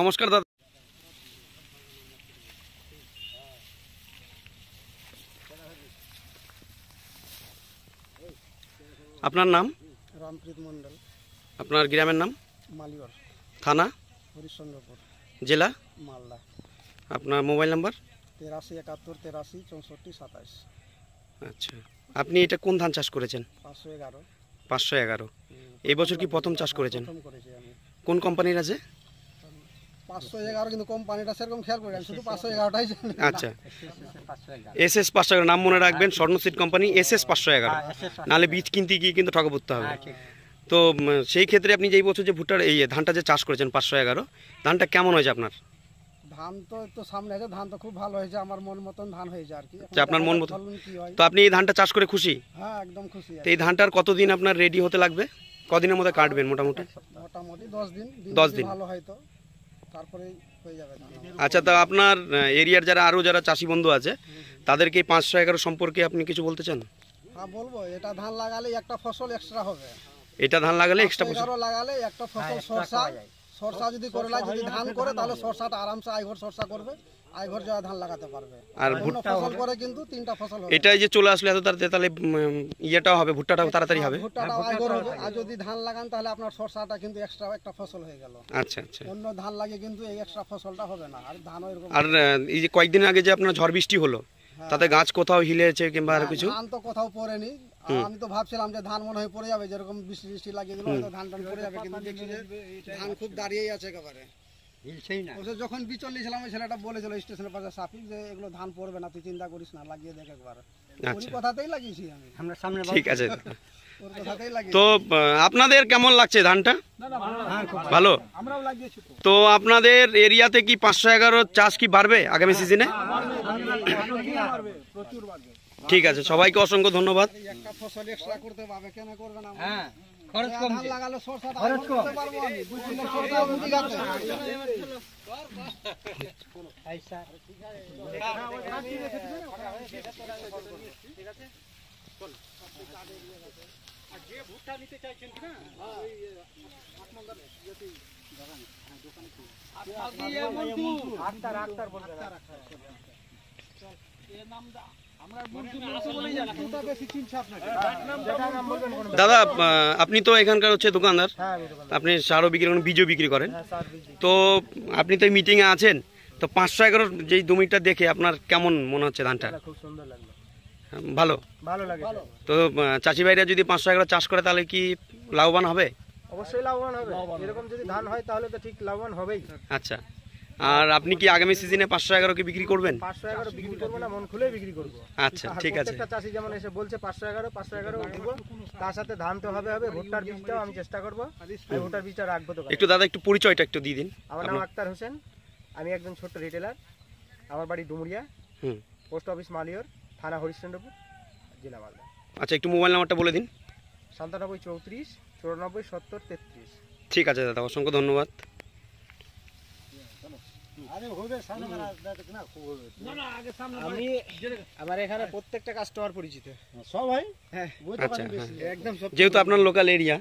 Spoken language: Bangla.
নমস্কার দাদা। আপনার নাম? রামপ্রীত মন্ডল। আপনার গ্রামের নাম? মালিওর, থানা? হরিশ্চন্দ্রপুর, জেলা? মালদা। আপনার মোবাইল নাম্বার? 83 71 83 64 27। আচ্ছা, আপনি এটা কোন ধান চাষ করেছেন? 511। 511। এই বছর কি প্রথম চাষ করেছেন? প্রথম করেছি আমি। কোন কোম্পানির আছে? 511, কিন্তু কোম্পানিটা সেরকম খেয়াল করি আমি, শুধু 511টাই জানি। আচ্ছা, SS 511 নাম মনে রাখবেন, স্বর্ণসিড কোম্পানি SS 511, নাহলে বীজ কিনতে গিয়ে কিন্তু ঠকা পড়তে হবে। তো সেই ক্ষেত্রে আপনি যেই বছর যে ভুট্টার এই ধানটা যে চাষ করেছেন 511, ধানটা কেমন হয়েছে আপনার? ধান তো সামনে আছে, ধান তো খুব ভালো হয়েছে, আমার মন মতন ধান হয়েছে আর কি। আপনার মন মতন? কি হয়। তো আপনি এই ধানটা চাষ করে খুশি? হ্যাঁ, একদম খুশি। তো এই ধানটার কতদিন আপনার রেডি হতে লাগবে? কদিনের মধ্যে কাটবেন মোটামুটি? মোটামুটি 10 দিন। 10 দিন ভালো হয়তো তারপরে হয়ে যাবে ধান। আচ্ছা, তা আপনার এরিয়ার যারা চাষি বন্ধু আছে তাদেরকে 511 সম্পর্কে আপনি কিছু বলতে চান? হ্যাঁ বলবো, এটা ধান লাগালে একটা ফসল এক্সট্রা হবে। এটা ধান লাগালে এক্সট্রা ফসল লাগালে একটা ফসল, সরষা যদি করে যদি ধান করে তাহলে সরষাটা আরামসে আইঘর সরষা করবে, আইঘর যাওয়া ধান লাগাতে পারবে। আর ভুট্টা ফসল করে কিন্তু 3টা ফসল হবে। এটাই যে চলে আসলে এত তাড়াতাড়ি, তাহলে ইয়েটাও হবে, ভুট্টাটাও তাড়াতাড়ি হবে। ভুট্টাটা আইঘর হবে, আর যদি ধান লাগান তাহলে আপনার সরষাটা কিন্তু এক্সট্রা একটা ফসল হয়ে গেল। আচ্ছা আচ্ছা। অন্য ধান লাগে কিন্তু এই এক্সট্রা ফসলটা হবে না। আর ধানও এরকম। আর এই যে কয়েকদিন আগে যে আপনার ঝড় বৃষ্টি হলো, তাতে গাছ কোথাও হিলেছে কিংবা আর কিছু? ধান তো কোথাও পড়েনি। আমি তো ভাবছিলাম যে ধান মনে হয় পড়ে যাবে, যেরকম বৃষ্টি লাগিয়ে দিল হয়তো ধান পড়ে যাবে, কিন্তু দেখছি যে ধান খুব দাঁড়িয়েই আছে একেবারে। যখন বিচল নিয়েছিলাম ওই ছেলেটা বলেছিল স্টেশনের পাশে সাফিক যে এগুলো ধান পড়বে না, তুই চিন্তা করিস না, লাগিয়ে দেখ একবার। ওই কথাতেই লাগিয়েছি আমি। ঠিক আছে। তো আপনাদের কেমন লাগছে ধানটা? ভালো। তো আপনাদের এরিয়াতে কি 511 চাষ কি বাড়বে আগামী সিজনে? ঠিক আছে, সবাইকে অসংখ্য ধন্যবাদ। একটা ফসল এক্সট্রা করতে পারবে, কেন করবে না? হ্যাঁ, খরচ কম লাগালে সরষাটা খরচ করতে পারবো আমি। 2 কিলো সরষা ঠিক আছে। ঠিক আছে, চল। আর যে ভুট্টা নিতে চাইছেন কি না, ওই 8 নম্বর যদি দোকানে কি আক্তার বলবে। চল, এর নাম দা দাদা, আপনি তো এখানকার হচ্ছে দোকানদার, আপনি সারও বিক্রি করেন, বীজও বিক্রি করেন। তো আপনি তো মিটিং এ আছেন, তো 511 যেই জমিটা দেখে আপনার কেমন মনে হচ্ছে ধানটা? খুব সুন্দর লাগলো। ভালো লাগে। তো চাষি ভাইরা যদি 511 চাষ করে তাহলে কি লাভবান হবে? অবশ্যই লাভবান হবে। এরকম যদি ধান হয় তাহলে তো ঠিক লাভবান হবেই। আচ্ছা, আর আপনি কি আগামী সিজনে 511 কি বিক্রি করবেন? 511 বিক্রি করব না, মন খুলে বিক্রি করব। আচ্ছা, ঠিক আছে। প্রত্যেকটা চাষি যেমন এসে বলছে 511 দিব, তার সাথে ধান তো হবে, ভুট্টার বীজটাও আমি চেষ্টা করব, আমি ভুট্টার বীজটা রাখবো। তো একটু দাদা একটু পরিচয়টা একটু দিয়ে দিন। আমার নাম আক্তার হোসেন, আমি একজন ছোট্ট রিটেলার। আমার বাড়ি ডুমুরিয়া, পোস্ট অফিস মালিয়র, থানা হরিশ্চন্দ্রপুর, জেলা মালদা। আচ্ছা, একটু মোবাইল নাম্বারটা বলে দিন। 97 34 94 70 33। ঠিক আছে দাদা, অসংখ্য ধন্যবাদ। আমি আমার এখানে প্রত্যেকটা কাস্টমার পরিচিত সবাই। হ্যাঁ, একদম, যেহেতু আপনার লোকাল এরিয়া।